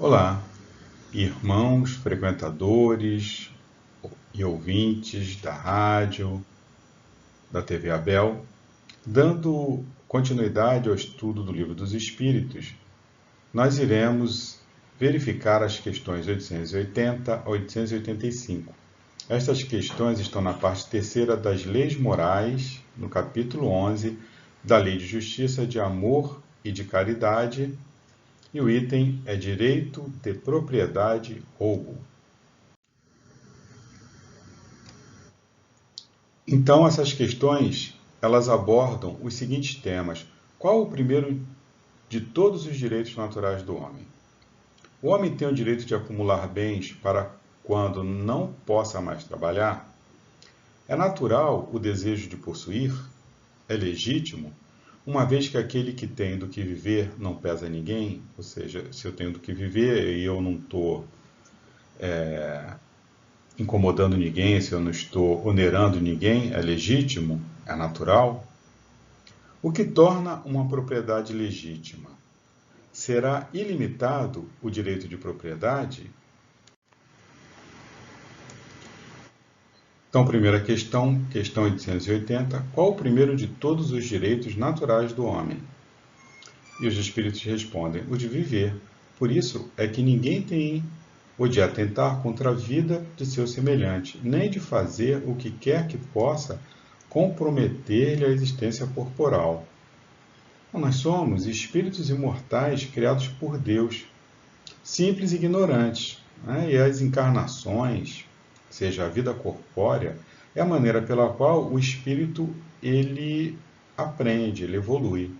Olá, irmãos, frequentadores e ouvintes da rádio, da TV Abel, dando continuidade ao estudo do Livro dos Espíritos, nós iremos verificar as questões 880 a 885. Estas questões estão na parte terceira das Leis Morais, no capítulo 11, da Lei de Justiça, de Amor e de Caridade, e o item é Direito de Propriedade, Roubo. Então, essas questões, elas abordam os seguintes temas. Qual o primeiro de todos os direitos naturais do homem? O homem tem o direito de acumular bens para quando não possa mais trabalhar? É natural o desejo de possuir? É legítimo? Uma vez que aquele que tem do que viver não pesa ninguém, ou seja, se eu tenho do que viver e eu não estou incomodando ninguém, se eu não estou onerando ninguém, é legítimo? É natural? O que torna uma propriedade legítima? Será ilimitado o direito de propriedade? Então, primeira questão, questão 880. Qual o primeiro de todos os direitos naturais do homem? E os espíritos respondem: o de viver. Por isso é que ninguém tem o de atentar contra a vida de seu semelhante, nem de fazer o que quer que possa comprometer-lhe a existência corporal. Nós somos espíritos imortais criados por Deus, simples e ignorantes, né? E as encarnações, seja a vida corpórea, é a maneira pela qual o espírito ele aprende, ele evolui.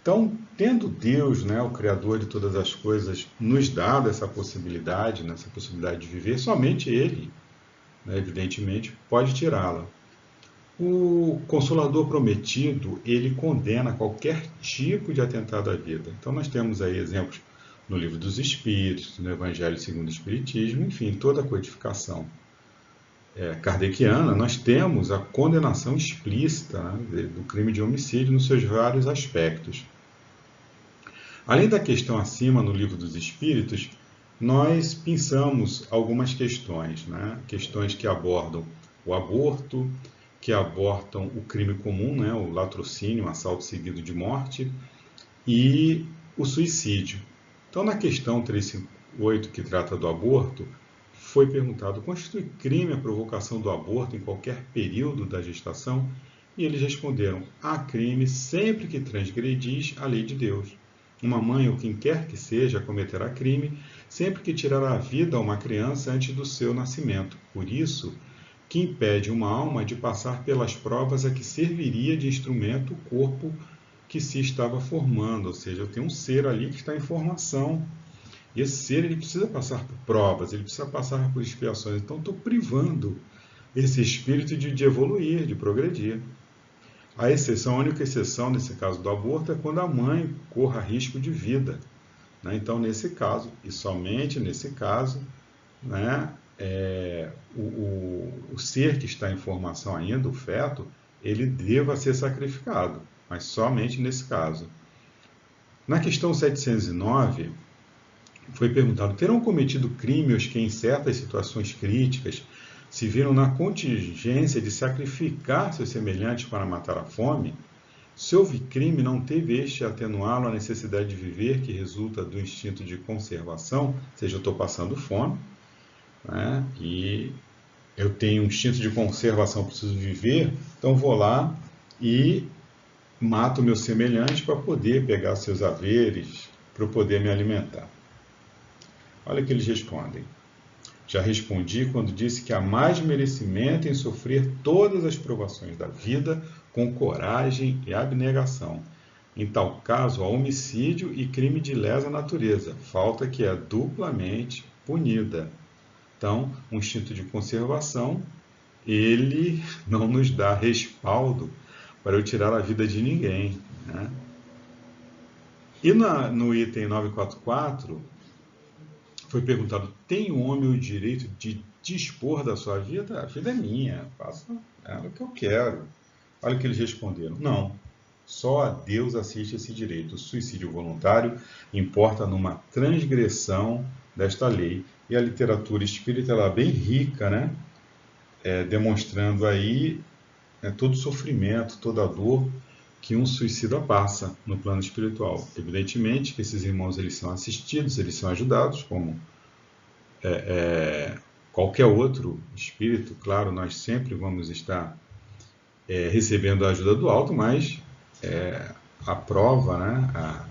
Então, tendo Deus, né, o Criador de todas as coisas, nos dado essa possibilidade, né, essa possibilidade de viver, somente Ele, né, evidentemente, pode tirá-la. O Consolador Prometido, ele condena qualquer tipo de atentado à vida. Então, nós temos aí exemplos no Livro dos Espíritos, no Evangelho segundo o Espiritismo, enfim, toda a codificação kardeciana, nós temos a condenação explícita, né, do crime de homicídio nos seus vários aspectos. Além da questão acima no Livro dos Espíritos, nós pensamos algumas questões, né? Questões que abordam o aborto, que abordam o crime comum, né? O latrocínio, um assalto seguido de morte, e o suicídio. Então, na questão 358, que trata do aborto, foi perguntado: constitui crime a provocação do aborto em qualquer período da gestação? E eles responderam: há crime sempre que transgredis a lei de Deus. Uma mãe ou quem quer que seja cometerá crime sempre que tirar a vida a uma criança antes do seu nascimento. Por isso, que impede uma alma de passar pelas provas a que serviria de instrumento o corpo que se estava formando. Ou seja, eu tenho um ser ali que está em formação. E esse ser ele precisa passar por provas, ele precisa passar por expiações. Então, estou privando esse espírito de evoluir, de progredir. A exceção, a única exceção nesse caso do aborto é quando a mãe corra risco de vida, né? Então, nesse caso, e somente nesse caso, né, o ser que está em formação ainda, o feto, ele deva ser sacrificado, mas somente nesse caso. Na questão 709, foi perguntado: terão cometido crime os que em certas situações críticas se viram na contingência de sacrificar seus semelhantes para matar a fome? Se houve crime, não teve este atenuá-lo a necessidade de viver, que resulta do instinto de conservação, ou seja, eu estou passando fome, né? E eu tenho um instinto de conservação, preciso viver, então vou lá e mato meu semelhante para poder pegar seus haveres, para eu poder me alimentar. Olha o que eles respondem. Já respondi quando disse que há mais merecimento em sofrer todas as provações da vida com coragem e abnegação. Em tal caso, há homicídio e crime de lesa natureza, falta que é duplamente punida. Então, o instinto de conservação, ele não nos dá respaldo para eu tirar a vida de ninguém, né? E no item 944, foi perguntado: tem o homem o direito de dispor da sua vida? A vida é minha, faço o que eu quero. Olha o que eles responderam: não. Só a Deus assiste esse direito. O suicídio voluntário importa numa transgressão desta lei. E a literatura espírita ela é bem rica, né? Demonstrando aí todo o sofrimento, toda a dor que um suicida passa no plano espiritual. Evidentemente que esses irmãos eles são assistidos, eles são ajudados, como qualquer outro espírito. Claro, nós sempre vamos estar recebendo a ajuda do alto, mas a prova, né,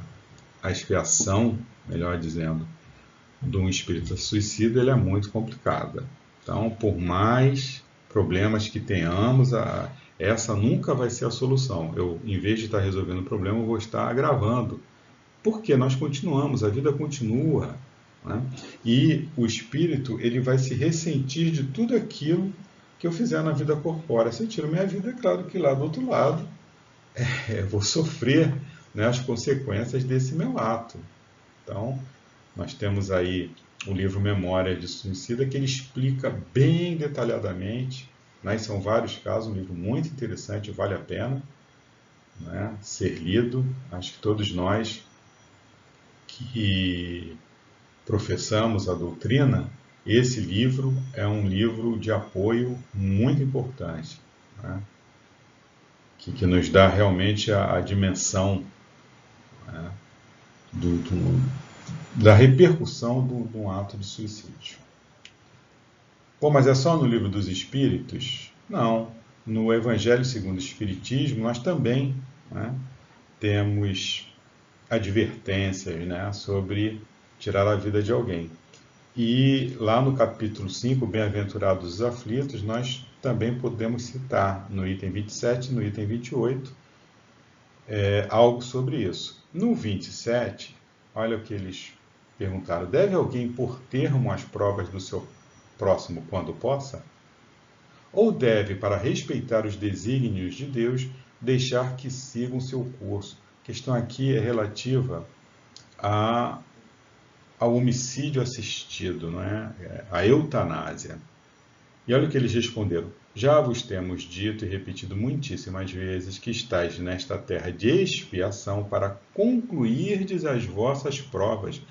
a expiação, melhor dizendo, de um espírito suicida, ele é muito complicada. Então, por mais problemas que tenhamos, essa nunca vai ser a solução. Eu, em vez de estar resolvendo o problema, eu vou estar agravando. Porque nós continuamos, a vida continua, né? E o espírito ele vai se ressentir de tudo aquilo que eu fizer na vida corpórea. Se eu tiro minha vida, é claro que lá do outro lado vou sofrer, né, as consequências desse meu ato. Então, nós temos aí o livro Memória de Suicida, que ele explica bem detalhadamente, né, são vários casos, um livro muito interessante, vale a pena, né, ser lido. Acho que todos nós que professamos a doutrina, esse livro é um livro de apoio muito importante, né, que nos dá realmente a dimensão, né, da repercussão de um ato de suicídio. Pô, mas é só no Livro dos Espíritos? Não. No Evangelho segundo o Espiritismo, nós também, né, temos advertências, né, sobre tirar a vida de alguém. E lá no capítulo 5, Bem-aventurados os aflitos, nós também podemos citar no item 27 e no item 28 algo sobre isso. No 27, olha o que eles perguntaram: deve alguém pôr termo às provas do seu próximo quando possa? Ou deve, para respeitar os desígnios de Deus, deixar que sigam seu curso? A questão aqui é relativa ao homicídio assistido, não é? A eutanásia. E olha o que eles responderam: já vos temos dito e repetido muitíssimas vezes que estáis nesta terra de expiação para concluirdes as vossas provas,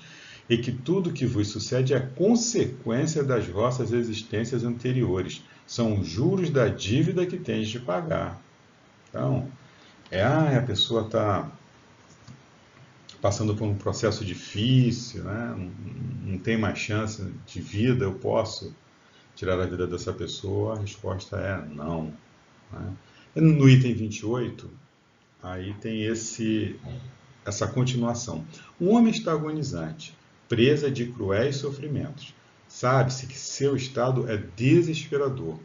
e que tudo que vos sucede é consequência das vossas existências anteriores. São juros da dívida que tens de pagar. Então, a pessoa está passando por um processo difícil, né? Não tem mais chance de vida, eu posso tirar a vida dessa pessoa? A resposta é não, né? No item 28, aí tem essa continuação. O homem está agonizante, presa de cruéis sofrimentos. Sabe-se que seu estado é desesperador.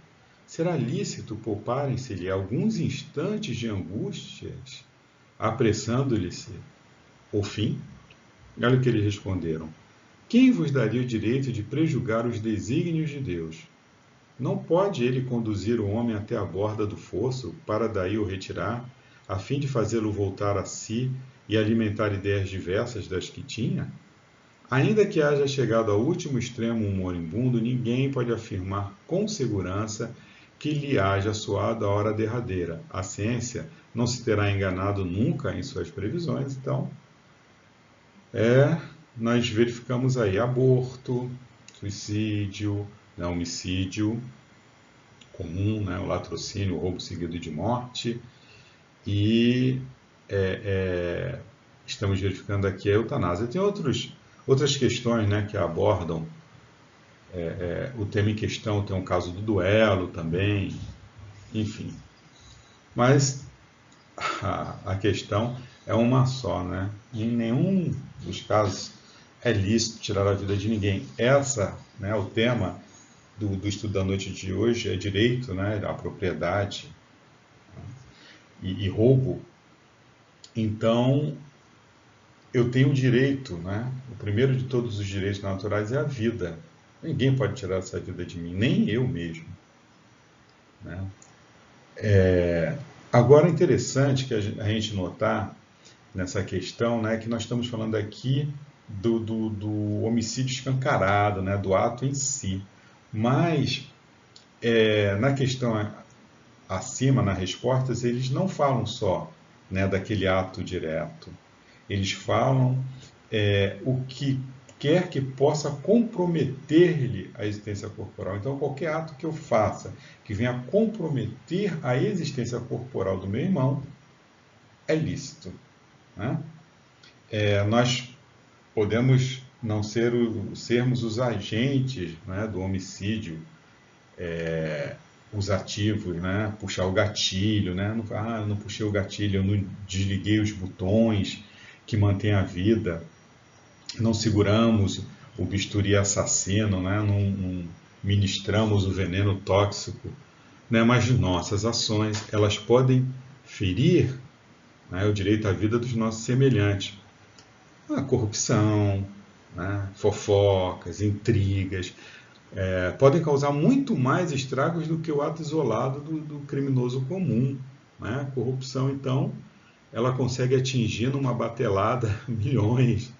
Será lícito pouparem-se-lhe alguns instantes de angústias, apressando-lhe-se o fim? Olha o que eles responderam: quem vos daria o direito de prejulgar os desígnios de Deus? Não pode ele conduzir o homem até a borda do fosso, para daí o retirar, a fim de fazê-lo voltar a si e alimentar ideias diversas das que tinha? Ainda que haja chegado ao último extremo um moribundo, ninguém pode afirmar com segurança que lhe haja soado a hora derradeira. A ciência não se terá enganado nunca em suas previsões. Então, nós verificamos aí aborto, suicídio, né, homicídio comum, né, o latrocínio, o roubo seguido de morte, e estamos verificando aqui a eutanásia. Tem outras questões, né, que abordam o tema em questão. Tem o caso do duelo também, enfim. Mas a questão é uma só, né? Em nenhum dos casos é lícito tirar a vida de ninguém. Né, o tema do estudo da noite de hoje é direito, né, à propriedade, né, e roubo. Então, eu tenho direito, né? O primeiro de todos os direitos naturais é a vida. Ninguém pode tirar essa vida de mim, nem eu mesmo, né? Agora, é interessante que a gente notar nessa questão, né, que nós estamos falando aqui do homicídio escancarado, né, do ato em si. Mas, na questão acima, nas respostas, eles não falam só né, daquele ato direto. Eles falam o que quer que possa comprometer-lhe a existência corporal. Então, qualquer ato que eu faça que venha comprometer a existência corporal do meu irmão é lícito, né? Nós podemos não sermos os agentes, né, do homicídio, os ativos, né? Puxar o gatilho, né? Eu não puxei o gatilho, eu não desliguei os botões que mantêm a vida, não seguramos o bisturi assassino, né? Não ministramos o veneno tóxico, né? Mas nossas ações, elas podem ferir, né, o direito à vida dos nossos semelhantes. A corrupção, né? Fofocas, intrigas, podem causar muito mais estragos do que o ato isolado do criminoso comum, né? A corrupção, então, ela consegue atingir numa batelada milhões,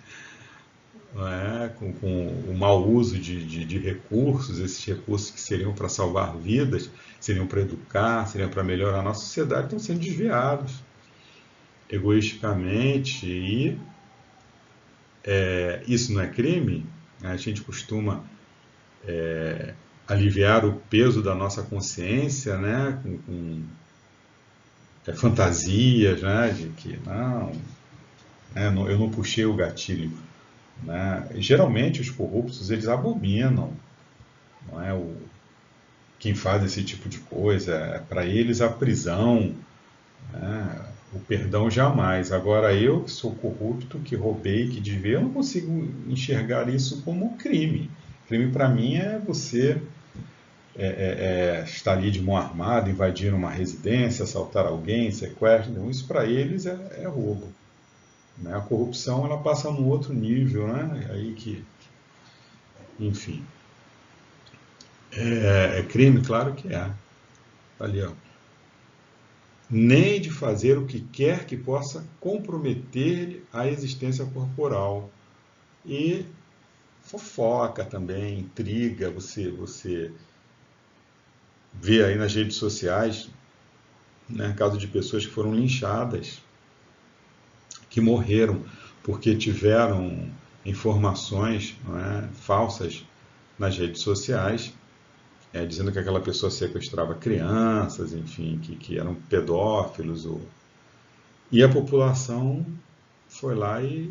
com o mau uso de recursos, esses recursos que seriam para salvar vidas, seriam para educar, seriam para melhorar a nossa sociedade, estão sendo desviados egoisticamente. E isso não é crime? A gente costuma aliviar o peso da nossa consciência, né, com fantasias, né, de que eu não puxei o gatilho, né? E, geralmente os corruptos, eles abominam, não é, quem faz esse tipo de coisa. Para eles a prisão, né, o perdão jamais. Agora eu que sou corrupto, que roubei, que desviei, eu não consigo enxergar isso como crime. Crime para mim é você estar ali de mão armada, invadir uma residência, assaltar alguém, sequestro. Então, isso para eles é roubo, né? A corrupção, ela passa num outro nível, né? Aí que, enfim, é crime? Claro que é. Tá ali, ó. Nem de fazer o que quer que possa comprometer a existência corporal. E fofoca também, intriga. Você vê aí nas redes sociais, né, caso de pessoas que foram linchadas, que morreram porque tiveram informações, não é, falsas nas redes sociais, dizendo que aquela pessoa sequestrava crianças, enfim, que eram pedófilos. E a população foi lá e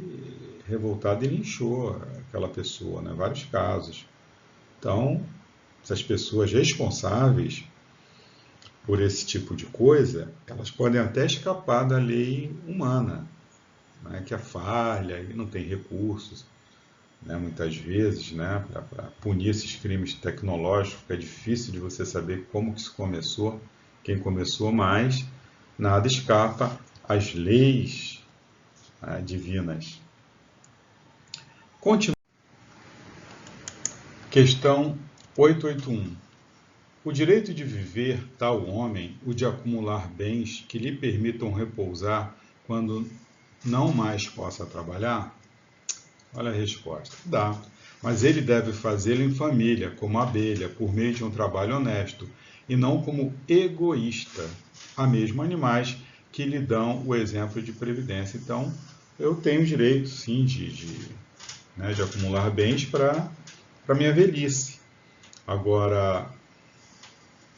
revoltada e linchou aquela pessoa, né? Vários casos. Então, essas pessoas responsáveis por esse tipo de coisa, elas podem até escapar da lei humana, né, que é falha e não tem recursos, né, muitas vezes, né, para punir esses crimes tecnológicos. É difícil de você saber como que isso começou, quem começou, mas nada escapa às leis, né, divinas. Continua. Questão 881. O direito de viver dá ao homem o de acumular bens que lhe permitam repousar quando não mais possa trabalhar? Olha a resposta. Dá, mas ele deve fazê-lo em família, como abelha, por meio de um trabalho honesto, e não como egoísta. Há mesmo animais que lhe dão o exemplo de previdência. Então, eu tenho direito, sim, de acumular bens para minha velhice. Agora,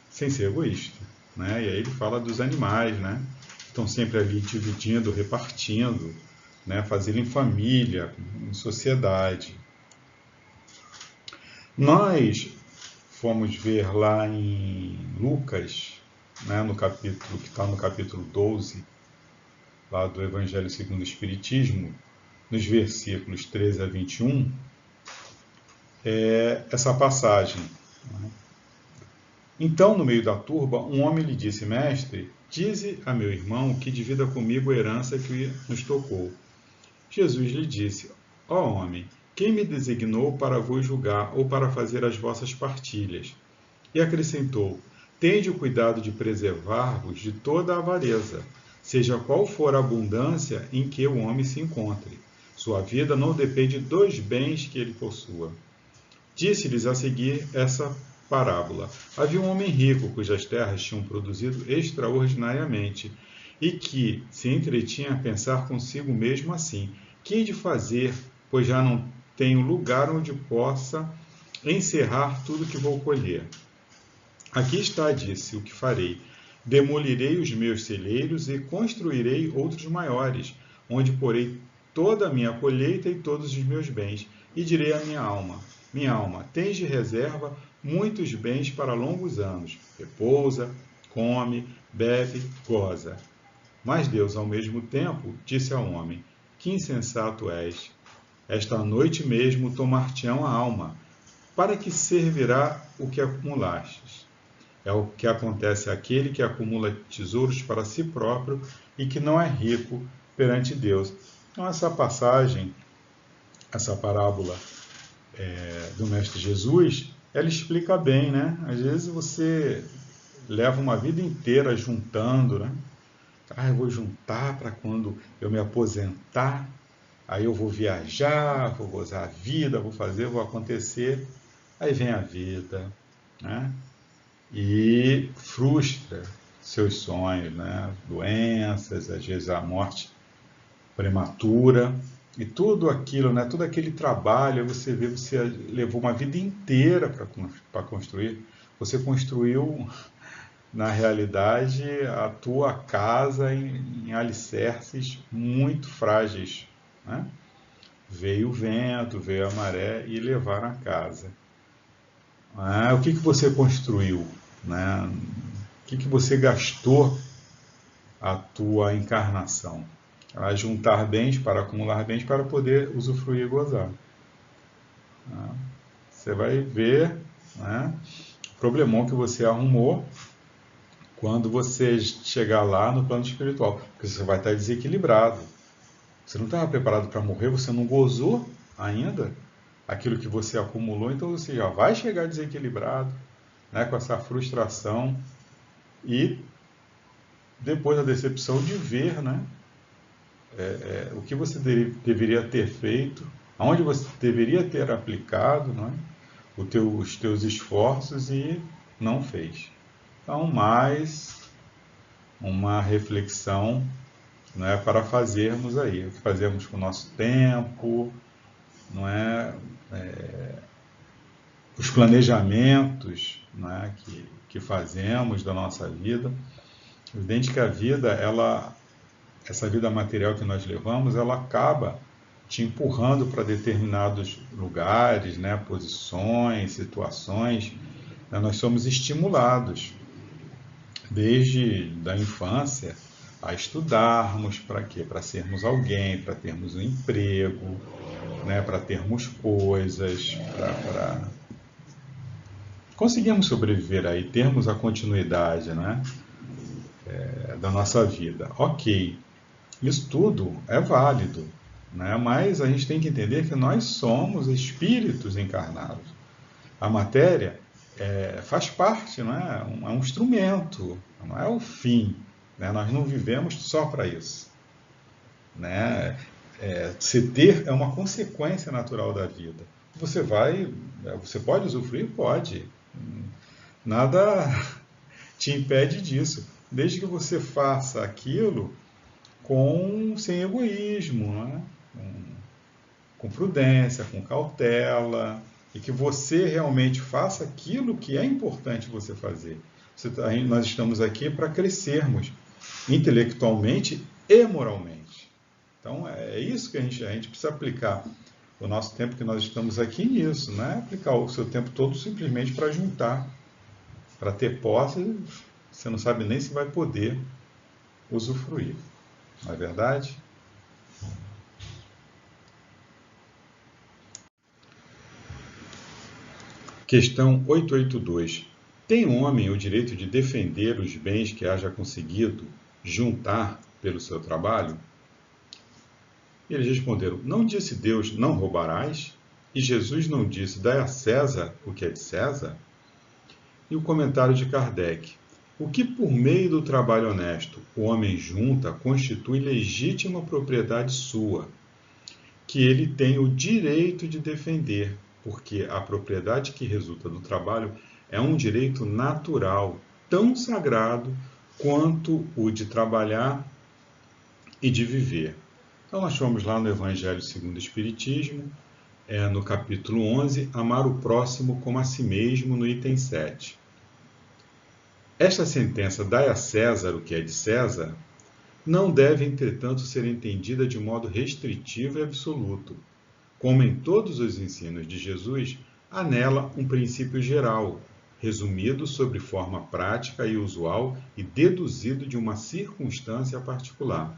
sem ser egoísta, né? E aí ele fala dos animais, né? Estão sempre ali dividindo, repartindo, né? Fazendo em família, em sociedade. Nós fomos ver lá em Lucas, né? No capítulo que está no capítulo 12, lá do Evangelho segundo o Espiritismo, nos versículos 13 a 21, essa passagem, né? Então, no meio da turba, um homem lhe disse: Mestre, dize a meu irmão que divida comigo a herança que nos tocou. Jesus lhe disse: Ó homem, quem me designou para vos julgar ou para fazer as vossas partilhas? E acrescentou: Tende o cuidado de preservar-vos de toda a avareza, seja qual for a abundância em que o homem se encontre. Sua vida não depende dos bens que ele possua. Disse-lhes a seguir essa parábola. Havia um homem rico cujas terras tinham produzido extraordinariamente, e que se entretinha a pensar consigo mesmo assim: que hei de fazer, pois já não tenho lugar onde possa encerrar tudo que vou colher? Aqui está, disse, o que farei. Demolirei os meus celeiros e construirei outros maiores, onde porei toda a minha colheita e todos os meus bens. E direi à minha alma, tens de reserva muitos bens para longos anos. Repousa, come, bebe, goza. Mas Deus, ao mesmo tempo, disse ao homem, que insensato és. Esta noite mesmo tomar-te-ão a alma. Para que servirá o que acumulastes? É o que acontece àquele que acumula tesouros para si próprio e que não é rico perante Deus. Então, essa passagem, essa parábola do Mestre Jesus, ela explica bem, né? Às vezes você leva uma vida inteira juntando, né? Eu vou juntar para quando eu me aposentar, aí eu vou viajar, vou gozar a vida, vou acontecer. Aí vem a vida, né? E frustra seus sonhos, né? Doenças, às vezes a morte prematura, e tudo aquilo, né? Todo aquele trabalho, você vê, você levou uma vida inteira para construir, você construiu, na realidade, a tua casa em alicerces muito frágeis, né? Veio o vento, veio a maré e levaram a casa. O que você construiu? Né? O que você gastou a tua encarnação? A juntar bens para acumular bens para poder usufruir e gozar. Você vai ver, né, o problemão que você arrumou quando você chegar lá no plano espiritual, porque você vai estar desequilibrado. Você não estava preparado para morrer, você não gozou ainda aquilo que você acumulou, então você já vai chegar desequilibrado, né, com essa frustração e depois a decepção de ver, né, o que você deveria ter feito, aonde você deveria ter aplicado, né, os teus esforços e não fez. Então, mais uma reflexão, né, para fazermos aí, o que fazemos com o nosso tempo, não é, os planejamentos, né, que fazemos da nossa vida. Evidente que a vida, essa vida material que nós levamos, ela acaba te empurrando para determinados lugares, né, posições, situações. Né, nós somos estimulados desde da infância a estudarmos para quê? Para sermos alguém, para termos um emprego, né, para termos coisas, para conseguirmos sobreviver aí, termos a continuidade, né, da nossa vida. Ok, isso tudo é válido, né, mas a gente tem que entender que nós somos espíritos encarnados. A matéria faz parte, não é? É um instrumento, não é o fim. Né? Nós não vivemos só para isso. Né? Se ter é uma consequência natural da vida. Você pode usufruir? Pode. Nada te impede disso, desde que você faça aquilo sem egoísmo, né? Com prudência, com cautela, e que você realmente faça aquilo que é importante você fazer. Nós estamos aqui para crescermos intelectualmente e moralmente. Então, é isso que a gente precisa aplicar o nosso tempo que nós estamos aqui nisso, não é aplicar o seu tempo todo simplesmente para juntar, para ter posse, você não sabe nem se vai poder usufruir. Não é verdade? Questão 882. Tem o homem o direito de defender os bens que haja conseguido juntar pelo seu trabalho? E eles responderam, não disse Deus, não roubarás? E Jesus não disse, dai a César o que é de César? E o comentário de Kardec. O que por meio do trabalho honesto o homem junta constitui legítima propriedade sua, que ele tem o direito de defender, porque a propriedade que resulta do trabalho é um direito natural, tão sagrado quanto o de trabalhar e de viver. Então nós fomos lá no Evangelho segundo o Espiritismo, no capítulo 11, amar o próximo como a si mesmo, no item 7. Esta sentença, dai a César o que é de César, não deve, entretanto, ser entendida de modo restritivo e absoluto. Como em todos os ensinos de Jesus, há nela um princípio geral, resumido sobre forma prática e usual e deduzido de uma circunstância particular.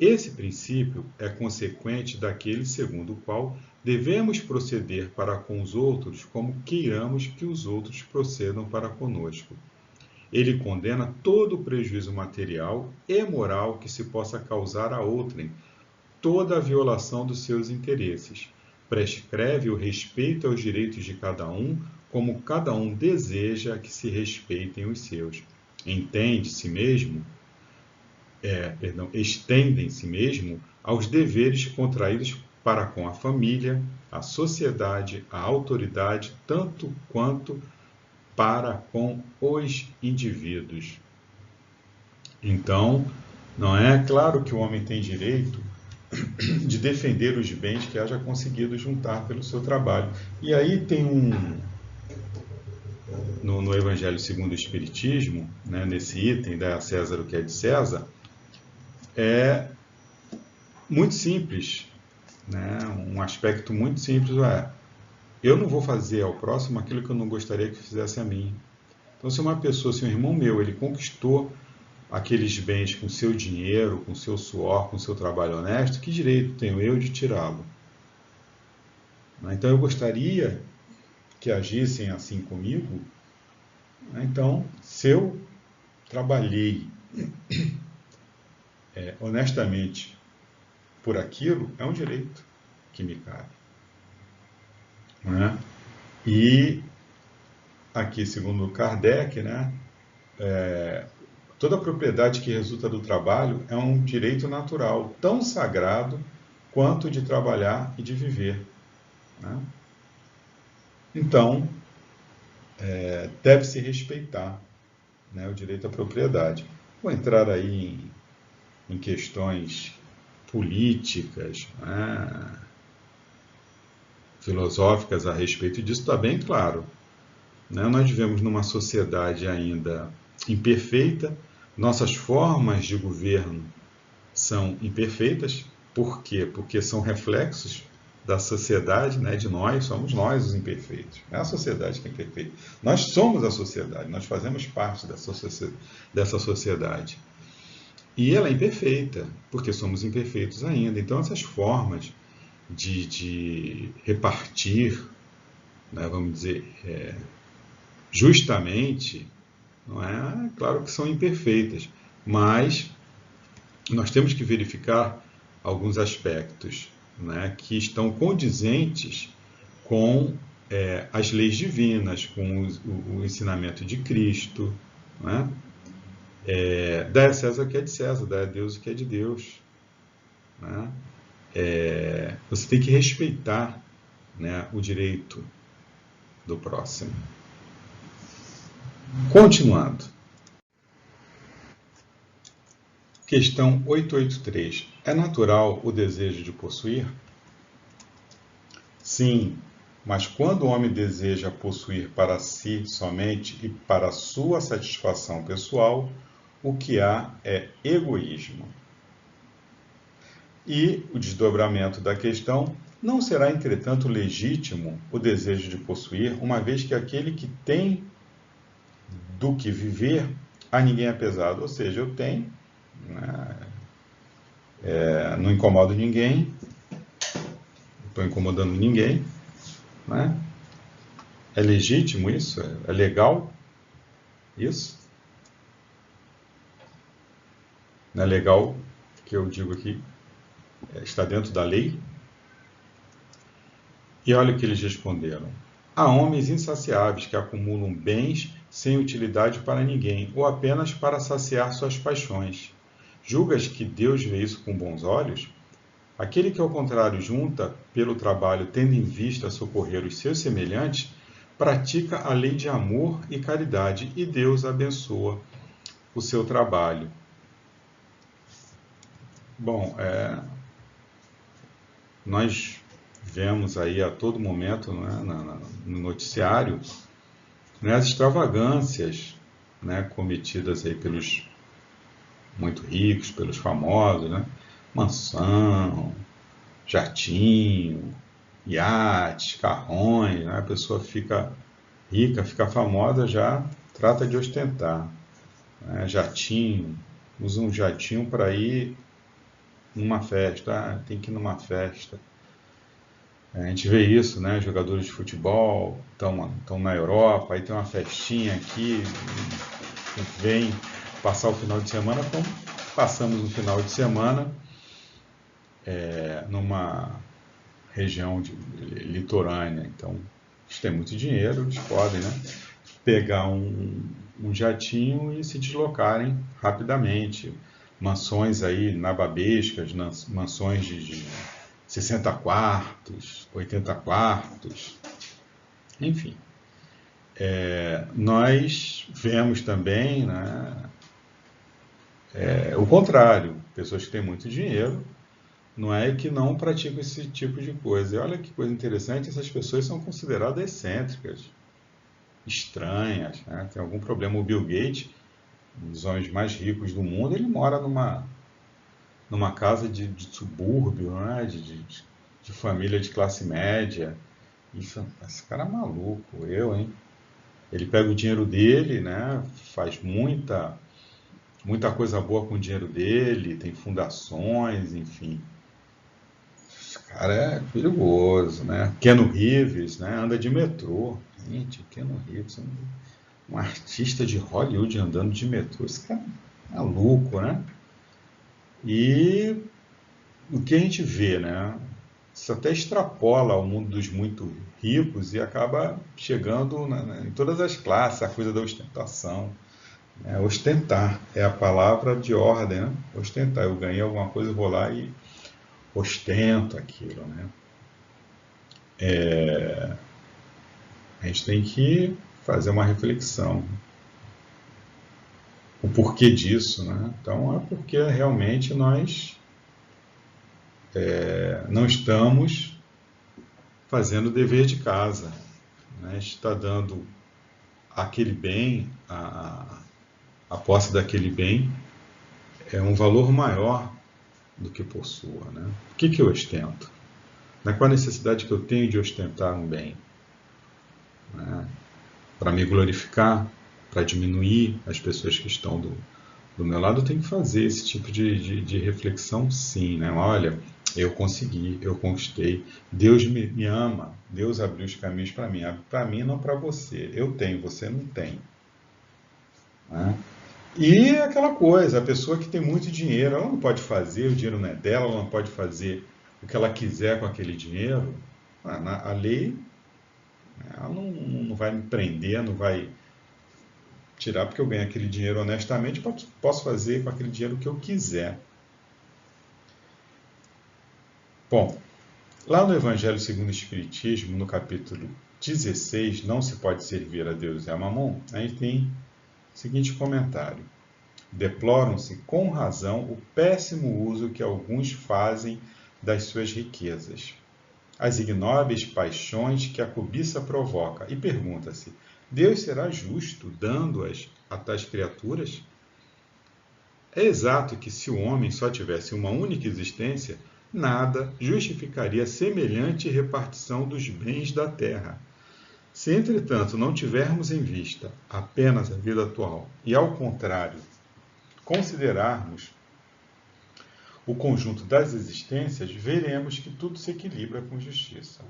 Esse princípio é consequente daquele segundo o qual devemos proceder para com os outros como queiramos que os outros procedam para conosco. Ele condena todo o prejuízo material e moral que se possa causar a outrem, toda a violação dos seus interesses. Prescreve o respeito aos direitos de cada um, como cada um deseja que se respeitem os seus. Estendem-se mesmo aos deveres contraídos para com a família, a sociedade, a autoridade, tanto quanto para com os indivíduos. Então, não é claro que o homem tem direito de defender os bens que haja conseguido juntar pelo seu trabalho. E aí tem no Evangelho segundo o Espiritismo, né, nesse item, dai a César o que é de César, é muito simples, né, um aspecto muito simples, eu não vou fazer ao próximo aquilo que eu não gostaria que fizesse a mim. Então, se um irmão meu, ele conquistou aqueles bens com seu dinheiro, com seu suor, com seu trabalho honesto, que direito tenho eu de tirá-lo? Então, eu gostaria que agissem assim comigo. Então, se eu trabalhei honestamente por aquilo, é um direito que me cabe. Né? E aqui, segundo Kardec, né, toda propriedade que resulta do trabalho é um direito natural, tão sagrado quanto de trabalhar e de viver. Né? Então, deve-se respeitar, né, o direito à propriedade. Vou entrar aí em questões políticas, né, filosóficas a respeito disso, está bem claro. Né? Nós vivemos numa sociedade ainda imperfeita, nossas formas de governo são imperfeitas. Por quê? Porque são reflexos da sociedade, né? De nós, somos nós os imperfeitos. Não é a sociedade que é imperfeita. Nós somos a sociedade, nós fazemos parte dessa sociedade. E ela é imperfeita, porque somos imperfeitos ainda. Então, essas formas de repartir, né, vamos dizer, justamente, não é? Claro que são imperfeitas, mas nós temos que verificar alguns aspectos, né, que estão condizentes com as leis divinas, com o ensinamento de Cristo. Né? Dai a César o que é de César, dai a Deus o que é de Deus. Né? Você tem que respeitar, né, o direito do próximo. Continuando. Questão 883. É natural o desejo de possuir? Sim, mas quando o homem deseja possuir para si somente e para sua satisfação pessoal, o que há é egoísmo. E o desdobramento da questão: não será, entretanto, legítimo o desejo de possuir, uma vez que aquele que tem do que viver, a ninguém é pesado. Ou seja, eu tenho, né, não incomodo ninguém, não estou incomodando ninguém. Né? É legítimo isso? É legal isso? Não é legal que eu digo aqui? Está dentro da lei? E olha o que eles responderam. Há homens insaciáveis que acumulam bens sem utilidade para ninguém, ou apenas para saciar suas paixões. Julgas que Deus vê isso com bons olhos? Aquele que, ao contrário, junta pelo trabalho, tendo em vista socorrer os seus semelhantes, pratica a lei de amor e caridade, e Deus abençoa o seu trabalho. Bom, nós vemos aí a todo momento, né, no noticiário, né, as extravagâncias, né, cometidas aí pelos muito ricos, pelos famosos, né? Mansão, jatinho, iates, carrões, né? A pessoa fica rica, fica famosa, já trata de ostentar, né? Jatinho, usa um jatinho para ir numa festa, tem que ir numa festa. A gente vê isso, né? Jogadores de futebol estão na Europa, aí tem uma festinha aqui, vem passar o final de semana, como passamos um final de semana numa região litorânea. Então, eles têm muito dinheiro, eles podem, né, pegar um jatinho e se deslocarem rapidamente. Mansões aí nababescas, mansões de 60 quartos, 80 quartos, enfim. Nós vemos também, né, o contrário, pessoas que têm muito dinheiro, não é que não praticam esse tipo de coisa. E olha que coisa interessante, essas pessoas são consideradas excêntricas, estranhas, né? Tem algum problema. O Bill Gates, um dos homens mais ricos do mundo, ele mora numa casa de subúrbio, né? De família de classe média. Isso, esse cara é maluco, hein? Ele pega o dinheiro dele, né? Faz muita coisa boa com o dinheiro dele, tem fundações, enfim. Esse cara é perigoso, né? Keanu Reeves, né? Anda de metrô. Gente, Keanu Reeves, um artista de Hollywood andando de metrô. Esse cara é maluco, né? E o que a gente vê, né? Isso até extrapola o mundo dos muito ricos e acaba chegando em todas as classes, a coisa da ostentação. Né? Ostentar é a palavra de ordem, né? Ostentar. Eu ganhei alguma coisa, eu vou lá e ostento aquilo, né? A gente tem que fazer uma reflexão. O porquê disso, né? Então é porque realmente nós não estamos fazendo o dever de casa, né? A gente está dando aquele bem, a posse daquele bem é um valor maior do que possua, né? O que eu ostento? Qual a necessidade que eu tenho de ostentar um bem? Né? Para me glorificar, para diminuir as pessoas que estão do meu lado, eu tenho que fazer esse tipo de reflexão, sim, né? Olha, eu consegui, eu conquistei, Deus me ama, Deus abriu os caminhos para mim, não para você. Eu tenho, você não tem. Né? E aquela coisa, a pessoa que tem muito dinheiro, ela não pode fazer, o dinheiro não é dela, ela não pode fazer o que ela quiser com aquele dinheiro. A lei, ela não vai me prender, não vai tirar, porque eu ganho aquele dinheiro honestamente, posso fazer com aquele dinheiro o que eu quiser. Bom, lá no Evangelho segundo o Espiritismo, no capítulo 16, Não se pode servir a Deus e a Mamon, a gente tem o seguinte comentário. Deploram-se com razão o péssimo uso que alguns fazem das suas riquezas, as ignóbeis paixões que a cobiça provoca, e pergunta-se: Deus será justo dando-as a tais criaturas? É exato que se o homem só tivesse uma única existência, nada justificaria semelhante repartição dos bens da terra. Se, entretanto, não tivermos em vista apenas a vida atual e, ao contrário, considerarmos o conjunto das existências, veremos que tudo se equilibra com justiça.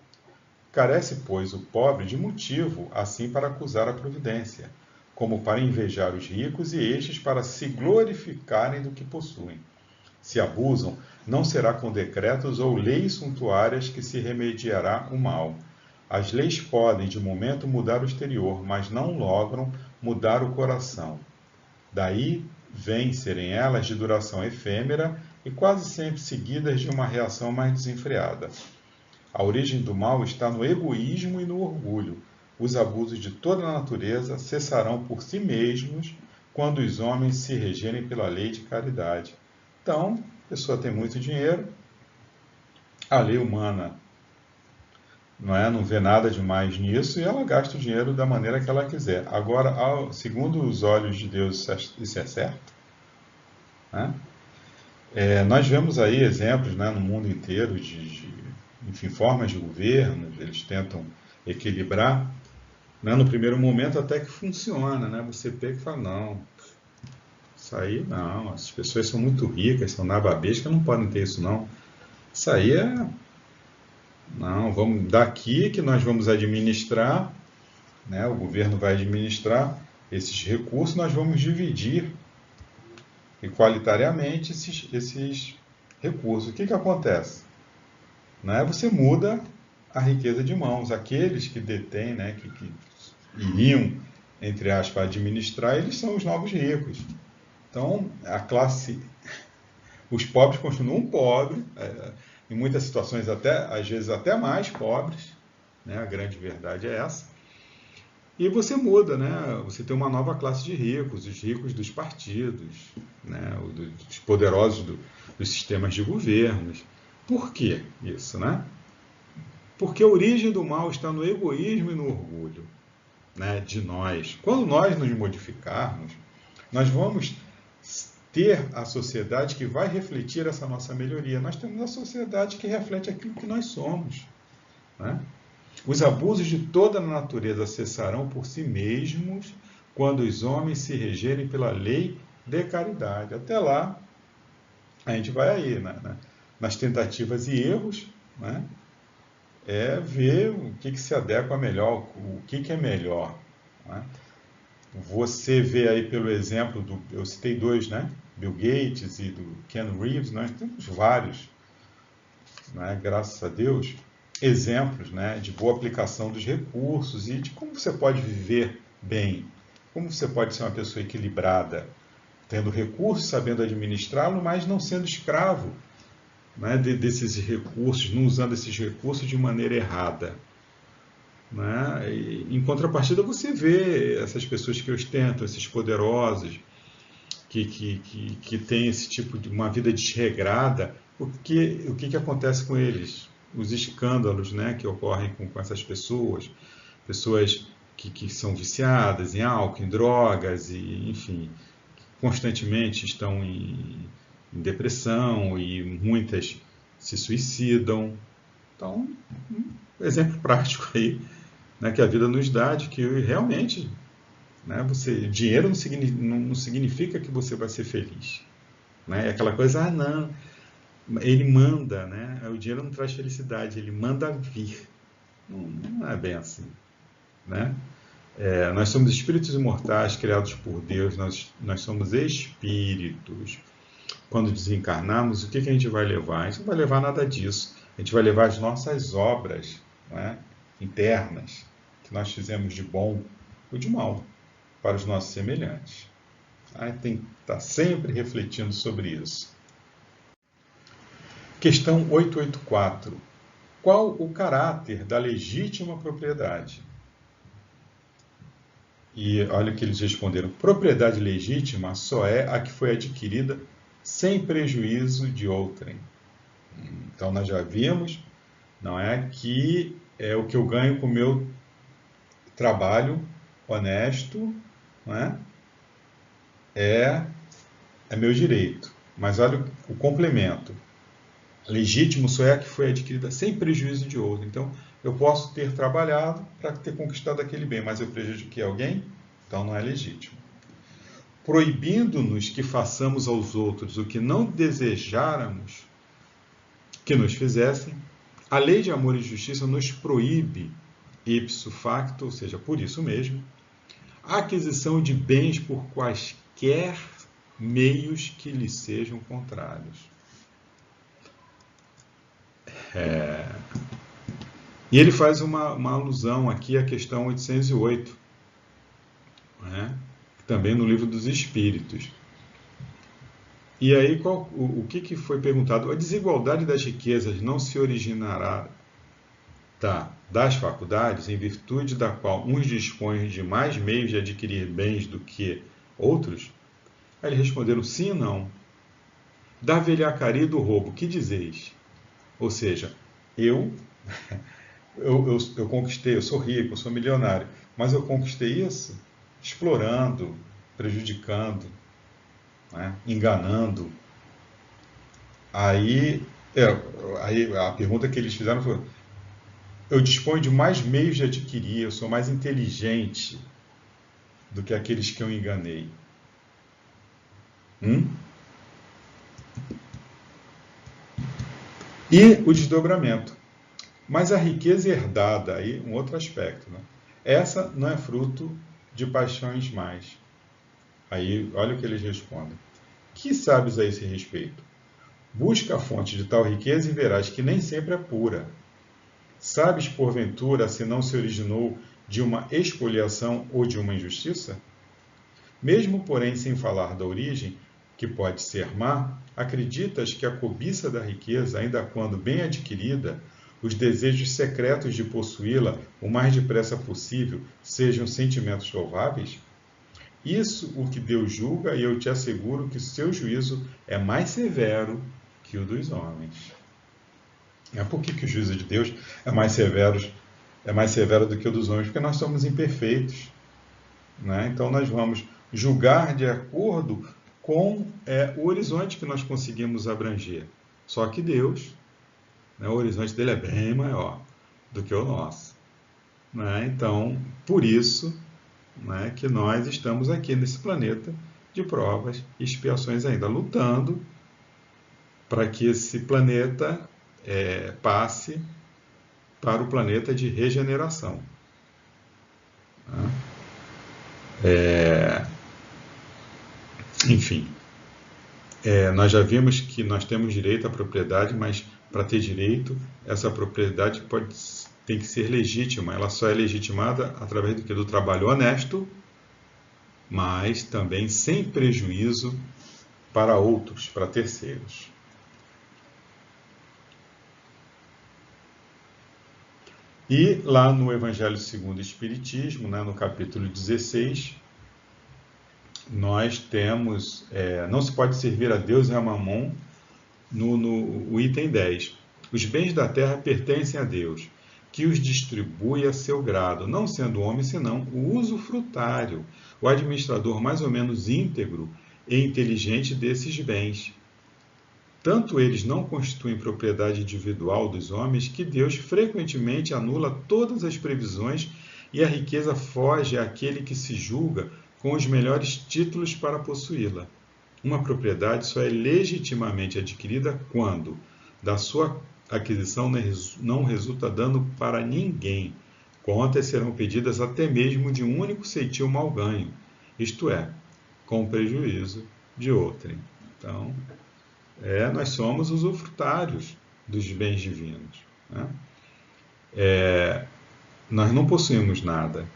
Carece, pois, o pobre de motivo, assim, para acusar a providência, como para invejar os ricos e estes para se glorificarem do que possuem. Se abusam, não será com decretos ou leis suntuárias que se remediará o mal. As leis podem, de momento, mudar o exterior, mas não logram mudar o coração. Daí vêm serem elas de duração efêmera e quase sempre seguidas de uma reação mais desenfreada. A origem do mal está no egoísmo e no orgulho. Os abusos de toda a natureza cessarão por si mesmos quando os homens se regerem pela lei de caridade. Então, A pessoa tem muito dinheiro, a lei humana não vê nada demais nisso e ela gasta o dinheiro da maneira que ela quiser. Agora, segundo os olhos de Deus, isso é certo? Né? Nós vemos aí exemplos, né, no mundo inteiro enfim, formas de governo, eles tentam equilibrar, né, no primeiro momento até que funciona, né? Você pega e fala, não, isso aí não, as pessoas são muito ricas, são nababescas, não podem ter isso não. Isso aí não, vamos daqui que nós vamos administrar, né, o governo vai administrar esses recursos, nós vamos dividir igualitariamente esses recursos. O que acontece? Né? Você muda a riqueza de mãos. Aqueles que detêm, né, que iriam, entre aspas, administrar, eles são os novos ricos. Então, os pobres continuam pobres, em muitas situações às vezes até mais pobres, né? A grande verdade é essa. E você muda, né? Você tem uma nova classe de ricos, os ricos dos partidos, né? Os poderosos dos sistemas de governos. Por que isso, né? Porque a origem do mal está no egoísmo e no orgulho, né, de nós. Quando nós nos modificarmos, nós vamos ter a sociedade que vai refletir essa nossa melhoria. Nós temos a sociedade que reflete aquilo que nós somos, né? Os abusos de toda a natureza cessarão por si mesmos quando os homens se regerem pela lei de caridade. Até lá, a gente vai aí, né, nas tentativas e erros, né, ver o que se adequa melhor, o que é melhor, né? Você vê aí pelo exemplo eu citei dois, né, Bill Gates e do Ken Reeves, nós temos vários, né, graças a Deus, exemplos, né, de boa aplicação dos recursos e de como você pode viver bem, como você pode ser uma pessoa equilibrada, tendo recursos, sabendo administrá-lo, mas não sendo escravo, né, desses recursos, não usando esses recursos de maneira errada. Né? Em contrapartida, você vê essas pessoas que ostentam, esses poderosos, que têm esse tipo de uma vida desregrada, o que acontece com eles? Os escândalos, né, que ocorrem com essas pessoas que são viciadas em álcool, em drogas, e, enfim, constantemente estão em depressão e muitas se suicidam. Então, um exemplo prático aí, né, que a vida nos dá, de que realmente, né, dinheiro não significa que você vai ser feliz. Né? É aquela coisa, não, ele manda, né? O dinheiro não traz felicidade, ele manda vir. Não é bem assim. Né? Nós somos espíritos imortais criados por Deus, nós somos espíritos. Quando desencarnarmos, o que a gente vai levar? A gente não vai levar nada disso. A gente vai levar as nossas obras, né, internas, que nós fizemos de bom ou de mal para os nossos semelhantes. Aí tem que estar sempre refletindo sobre isso. Questão 884. Qual o caráter da legítima propriedade? E olha o que eles responderam. Propriedade legítima só é a que foi adquirida sem prejuízo de outrem. Então nós já vimos, não é, que é o que eu ganho com o meu trabalho honesto, não é meu direito. Mas olha o complemento. Legítimo só é a que foi adquirida sem prejuízo de outro. Então, eu posso ter trabalhado para ter conquistado aquele bem, mas eu prejudiquei alguém, então não é legítimo. Proibindo-nos que façamos aos outros o que não desejáramos que nos fizessem, a lei de amor e justiça nos proíbe, ipso facto, ou seja, por isso mesmo, a aquisição de bens por quaisquer meios que lhes sejam contrários. E ele faz uma alusão aqui à questão 808, né? Também no Livro dos Espíritos. E aí, o que foi perguntado? A desigualdade das riquezas não se originará das faculdades, em virtude da qual uns dispõem de mais meios de adquirir bens do que outros? Aí eles responderam sim e não. Da velhacaria e do roubo, que dizeis? Ou seja, eu, eu conquistei, eu sou rico, eu sou milionário, mas eu conquistei isso explorando, prejudicando, né, enganando. Aí, é, aí a pergunta que eles fizeram foi: eu disponho de mais meios de adquirir, eu sou mais inteligente do que aqueles que eu enganei. Hum? E o desdobramento. Mas a riqueza herdada, aí um outro aspecto, né? Essa não é fruto de paixões mais. Aí, olha o que eles respondem. Que sabes a esse respeito? Busca a fonte de tal riqueza e verás que nem sempre é pura. Sabes, porventura, se não se originou de uma expoliação ou de uma injustiça? Mesmo, porém, sem falar da origem, que pode ser má, acreditas que a cobiça da riqueza, ainda quando bem adquirida, os desejos secretos de possuí-la o mais depressa possível, sejam sentimentos louváveis? Isso o que Deus julga, e eu te asseguro que o seu juízo é mais severo que o dos homens. Por que o juízo de Deus é mais severo do que o dos homens? Porque nós somos imperfeitos, né? Então nós vamos julgar de acordo com o horizonte que nós conseguimos abranger. Só que Deus, né, o horizonte dele é bem maior do que o nosso, né? Então, por isso, né, que nós estamos aqui nesse planeta de provas e expiações ainda, lutando para que esse planeta passe para o planeta de regeneração, né? Enfim, nós já vimos que nós temos direito à propriedade, mas para ter direito, essa propriedade tem que ser legítima. Ela só é legitimada através do que? Do trabalho honesto, mas também sem prejuízo para outros, para terceiros. E lá no Evangelho segundo o Espiritismo, né, no capítulo 16, nós temos, não se pode servir a Deus e a Mamon, no item 10. Os bens da terra pertencem a Deus, que os distribui a seu grado, não sendo o homem senão o usufrutário, o administrador mais ou menos íntegro e inteligente desses bens. Tanto eles não constituem propriedade individual dos homens que Deus frequentemente anula todas as previsões e a riqueza foge àquele que se julga com os melhores títulos para possuí-la. Uma propriedade só é legitimamente adquirida quando, da sua aquisição, não resulta dano para ninguém. Contas serão pedidas até mesmo de um único ceitil mal ganho, isto é, com prejuízo de outrem. Então, nós somos usufrutários dos bens divinos, né? Nós não possuímos nada,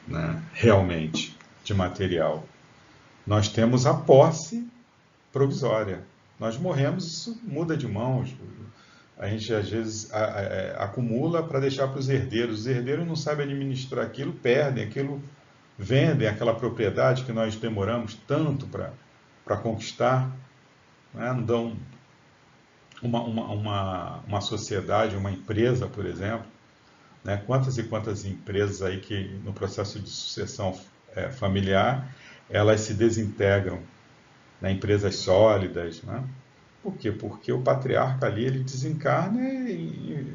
né, realmente, de material. Nós temos a posse provisória. Nós morremos, isso muda de mãos. A gente, às vezes, acumula para deixar para os herdeiros. Os herdeiros não sabem administrar aquilo, perdem aquilo, vendem aquela propriedade que nós demoramos tanto para conquistar. Né? Não dão uma sociedade, uma empresa, por exemplo, né? Quantas e quantas empresas aí que no processo de sucessão familiar, elas se desintegram, né? Empresas sólidas, né? Por quê? Porque o patriarca ali, ele desencarna e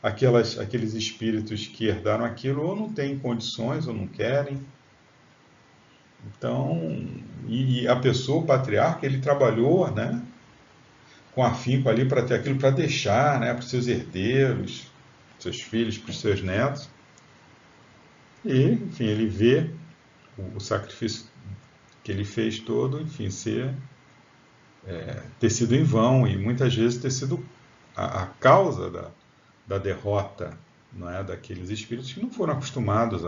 aqueles espíritos que herdaram aquilo ou não têm condições ou não querem. Então, e a pessoa, o patriarca, ele trabalhou, né, com afinco ali para ter aquilo para deixar, né, para os seus herdeiros, seus filhos, para os seus netos. E, enfim, ele vê o sacrifício que ele fez todo, enfim, ter sido em vão e muitas vezes ter sido a causa da derrota, não é, daqueles espíritos que não foram acostumados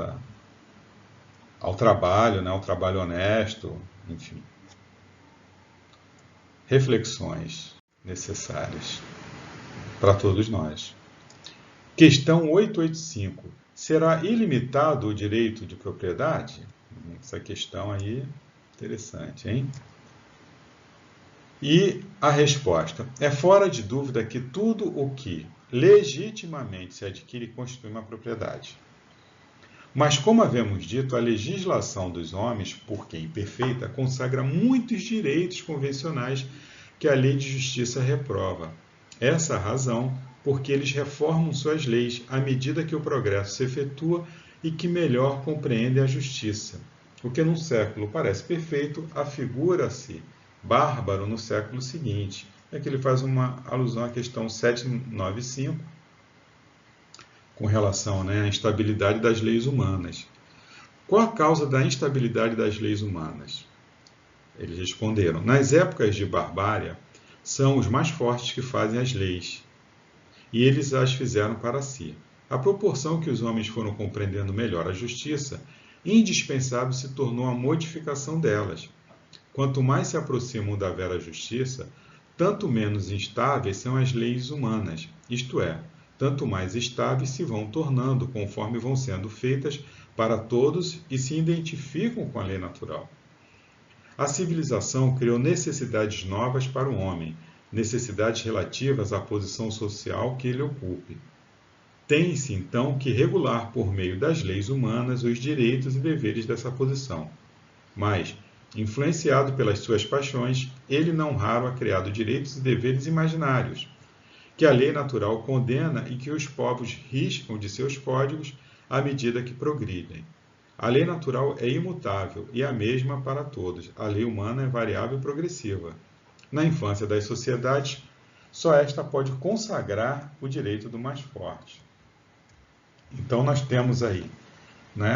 ao trabalho, né, ao trabalho honesto, enfim. Reflexões necessárias para todos nós. Questão 885. Será ilimitado o direito de propriedade? Essa questão aí, interessante, hein? E a resposta: é fora de dúvida que tudo o que legitimamente se adquire constitui uma propriedade. Mas, como havemos dito, a legislação dos homens, porque imperfeita, consagra muitos direitos convencionais que a lei de justiça reprova. Essa é a razão porque eles reformam suas leis à medida que o progresso se efetua e que melhor compreendem a justiça. O que num século parece perfeito, afigura-se bárbaro no século seguinte. Aqui ele faz uma alusão à questão 795, com relação, à instabilidade das leis humanas. Qual a causa da instabilidade das leis humanas? Eles responderam: nas épocas de barbárie, são os mais fortes que fazem as leis, e eles as fizeram para si. À proporção que os homens foram compreendendo melhor a justiça, indispensável se tornou a modificação delas. Quanto mais se aproximam da vera justiça, tanto menos instáveis são as leis humanas, isto é, tanto mais estáveis se vão tornando conforme vão sendo feitas para todos e se identificam com a lei natural. A civilização criou necessidades novas para o homem, necessidades relativas à posição social que ele ocupe. Tem-se, então, que regular por meio das leis humanas os direitos e deveres dessa posição. Mas, influenciado pelas suas paixões, ele não raro ha criado direitos e deveres imaginários, que a lei natural condena e que os povos riscam de seus códigos à medida que progridem. A lei natural é imutável e a mesma para todos. A lei humana é variável e progressiva. Na infância das sociedades, só esta pode consagrar o direito do mais forte. Então, nós temos aí,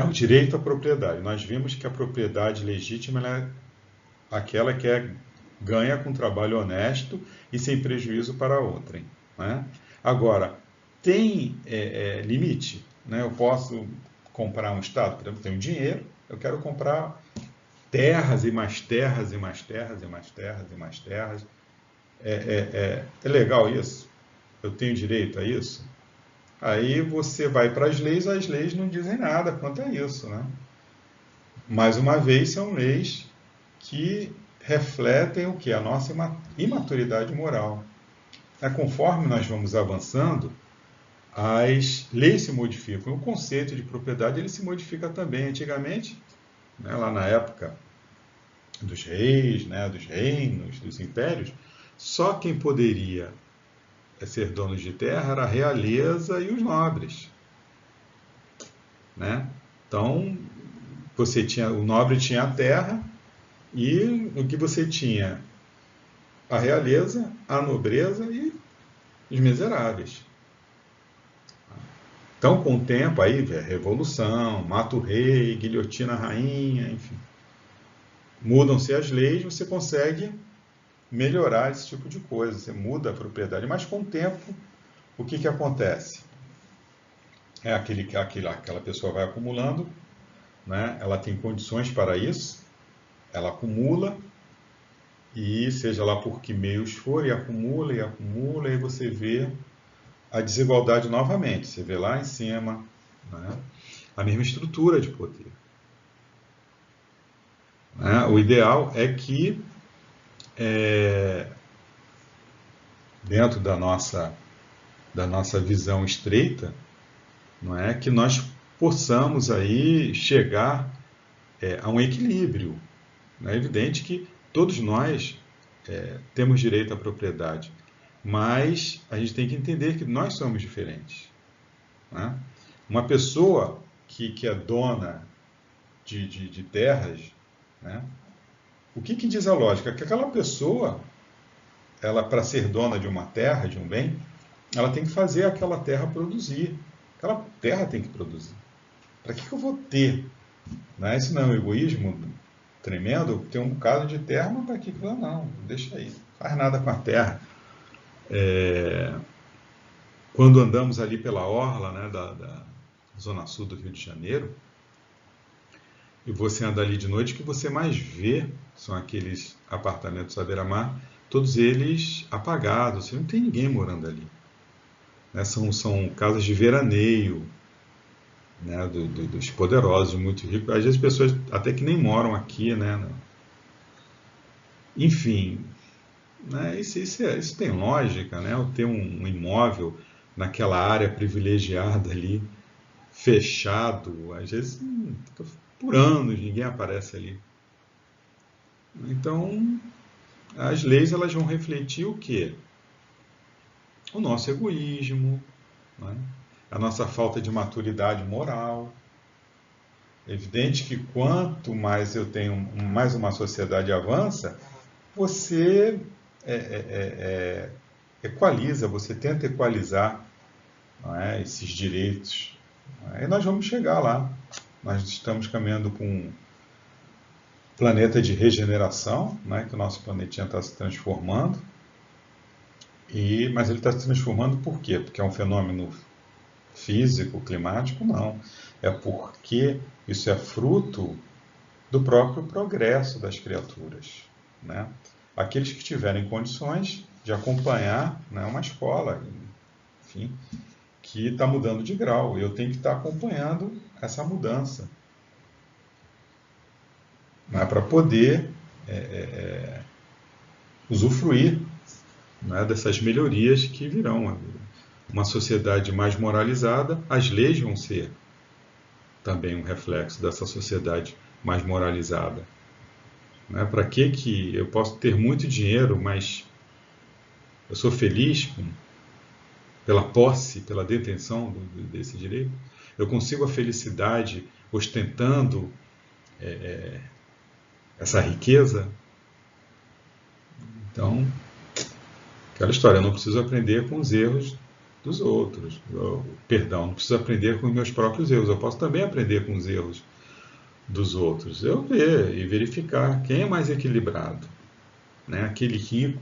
o direito à propriedade. Nós vimos que a propriedade legítima é aquela que ganha com trabalho honesto e sem prejuízo para outrem. Agora, tem limite? Eu posso comprar um Estado, por exemplo, tenho dinheiro, eu quero comprar terras e mais terras e mais terras e mais terras e mais terras. É legal isso? Eu tenho direito a isso? Aí você vai para as leis não dizem nada quanto a isso. Mais uma vez, são leis que refletem o que? A nossa imaturidade moral. Conforme nós vamos avançando, as leis se modificam. O conceito de propriedade ele se modifica também. Antigamente, lá na época dos reis, dos reinos, dos impérios, só quem poderia ser donos de terra era a realeza e os nobres. Então, o nobre tinha a terra e o que você tinha? A realeza, a nobreza e os miseráveis. Então, com o tempo, aí revolução, mata o rei, guilhotina a rainha, enfim. Mudam-se as leis, você consegue melhorar esse tipo de coisa, você muda a propriedade. Mas com o tempo, o que acontece? Aquela pessoa vai acumulando, ela tem condições para isso, ela acumula, e seja lá por que meios for, e acumula, e você vê a desigualdade novamente. Você vê lá em cima a mesma estrutura de poder. O ideal é que, dentro da nossa visão estreita, que nós possamos aí chegar a um equilíbrio. É evidente que todos nós temos direito à propriedade, mas a gente tem que entender que nós somos diferentes. Uma pessoa que é dona de terras, o que diz a lógica? Que aquela pessoa, ela para ser dona de uma terra, de um bem, ela tem que fazer aquela terra produzir. Aquela terra tem que produzir. Para que eu vou ter? Isso não é um egoísmo tremendo? Tem um bocado de terra, mas para que eu não? Deixa aí. Não faz nada com a terra. Quando andamos ali pela orla da zona sul do Rio de Janeiro, e você anda ali de noite, o que você mais vê são aqueles apartamentos à beira-mar, todos eles apagados, você não tem ninguém morando ali. São casas de veraneio, dos poderosos, muito ricos. Às vezes pessoas até que nem moram aqui, Enfim, né? Isso tem lógica, né? Eu ter um imóvel naquela área privilegiada ali, fechado, às vezes fica por anos ninguém aparece ali. Então, as leis elas vão refletir o quê? O nosso egoísmo, né? A nossa falta de maturidade moral. É evidente que quanto mais eu tenho, mais uma sociedade avança, você equaliza, você tenta equalizar, não é, esses direitos. Aí nós vamos chegar lá. Nós estamos caminhando com um planeta de regeneração, né, que o nosso planetinha está se transformando. Mas ele está se transformando por quê? Porque é um fenômeno físico, climático? Não. É porque isso é fruto do próprio progresso das criaturas, né? Aqueles que tiverem condições de acompanhar, né, uma escola, enfim, que está mudando de grau. Eu tenho que estar acompanhando essa mudança, né, para poder usufruir, né, dessas melhorias que virão. Uma sociedade mais moralizada, as leis vão ser também um reflexo dessa sociedade mais moralizada. Né? Para que eu posso ter muito dinheiro, mas eu sou feliz pela posse, pela detenção desse direito? Eu consigo a felicidade ostentando essa riqueza? Então, aquela história, eu não preciso aprender com os erros dos outros. Perdão, não preciso aprender com os meus próprios erros. Eu posso também aprender com os erros dos outros. Eu ver e verificar quem é mais equilibrado, né? Aquele rico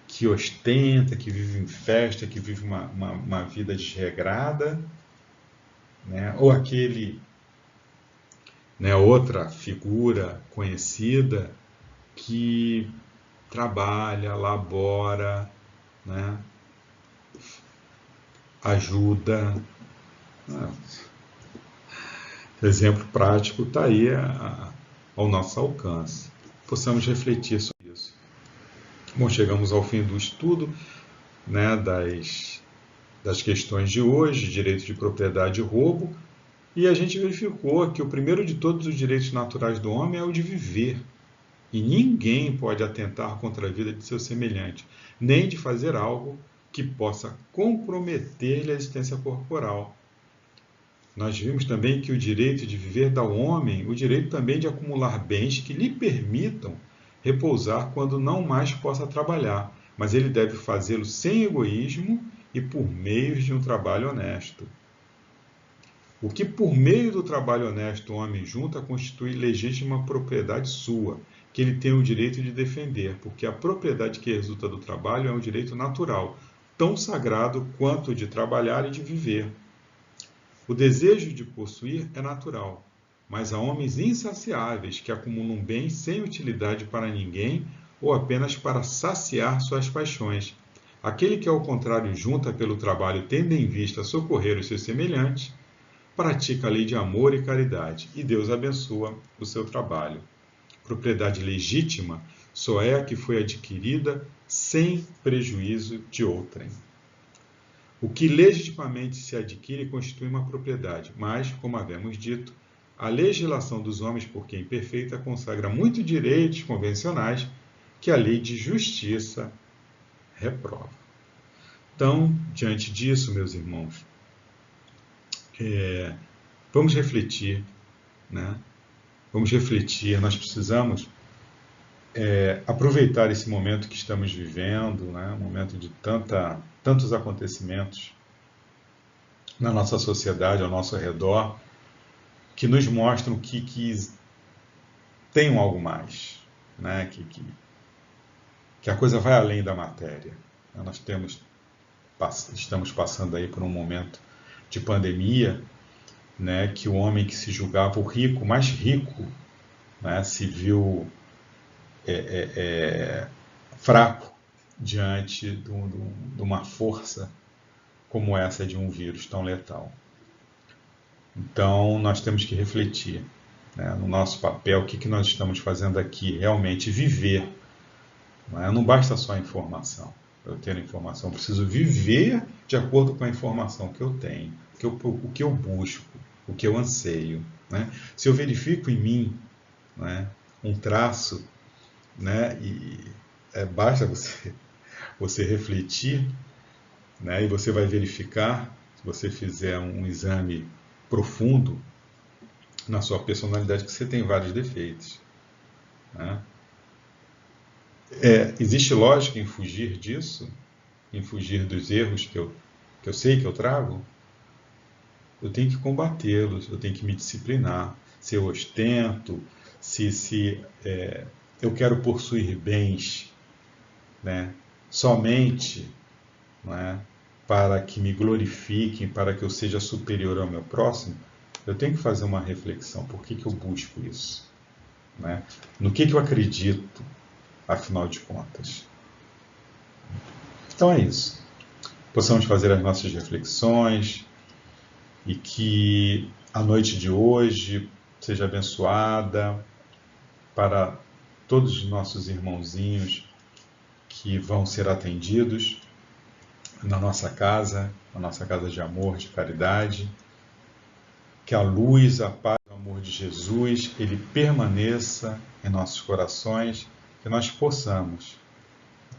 que ostenta, que vive em festa, que vive uma vida desregrada, né? Ou aquele, né, outra figura conhecida que trabalha, labora, né? Ajuda. Né? Exemplo prático está aí ao nosso alcance. Possamos refletir sobre isso. Bom, chegamos ao fim do estudo, né, das questões de hoje, direito de propriedade e roubo, e a gente verificou que o primeiro de todos os direitos naturais do homem é o de viver. E ninguém pode atentar contra a vida de seu semelhante, nem de fazer algo que possa comprometer-lhe a existência corporal. Nós vimos também que o direito de viver dá ao homem o direito também de acumular bens que lhe permitam repousar quando não mais possa trabalhar, mas ele deve fazê-lo sem egoísmo e por meios de um trabalho honesto. O que por meio do trabalho honesto o homem junta constitui legítima propriedade sua, que ele tem o direito de defender, porque a propriedade que resulta do trabalho é um direito natural, tão sagrado quanto o de trabalhar e de viver. O desejo de possuir é natural, mas há homens insaciáveis que acumulam bens sem utilidade para ninguém ou apenas para saciar suas paixões. Aquele que, ao contrário, junta pelo trabalho tendo em vista socorrer os seus semelhantes, pratica a lei de amor e caridade, e Deus abençoa o seu trabalho. Propriedade legítima só é a que foi adquirida sem prejuízo de outrem. O que legitimamente se adquire constitui uma propriedade, mas, como havemos dito, a legislação dos homens, porque imperfeita, consagra muitos direitos convencionais que a lei de justiça reprova. Então, diante disso, meus irmãos, vamos refletir, né? Vamos refletir, nós precisamos aproveitar esse momento que estamos vivendo, né? Um momento de tantos acontecimentos na nossa sociedade, ao nosso redor, que nos mostram que tem algo mais, né? Que a coisa vai além da matéria. Nós estamos passando aí por um momento de pandemia, né? Que o homem que se julgava o rico, mais rico, né? Se viu fraco diante de uma força como essa de um vírus tão letal. Então, nós temos que refletir, né, no nosso papel, o que nós estamos fazendo aqui, realmente viver, Não basta só a informação. Eu ter a informação, eu preciso viver de acordo com a informação que eu tenho, o que eu busco, o que eu anseio. Né? Se eu verifico em mim, né, um traço, né, basta você refletir, né, e você vai verificar, se você fizer um exame profundo na sua personalidade, que você tem vários defeitos. Né? Existe lógica em fugir disso? Em fugir dos erros que eu sei que eu trago? Eu tenho que combatê-los, eu tenho que me disciplinar. Se eu ostento, se eu quero possuir bens, né, somente, né, para que me glorifiquem, para que eu seja superior ao meu próximo, eu tenho que fazer uma reflexão. Por que eu busco isso? Né? No que eu acredito, afinal de contas? Então é isso. Possamos fazer as nossas reflexões e que a noite de hoje seja abençoada para todos os nossos irmãozinhos que vão ser atendidos na nossa casa de amor, de caridade. Que a luz, a paz, o amor de Jesus, ele permaneça em nossos corações, que nós possamos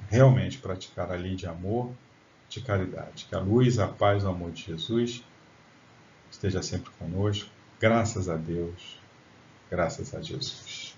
realmente praticar a lei de amor, de caridade. Que a luz, a paz, o amor de Jesus esteja sempre conosco. Graças a Deus, graças a Jesus.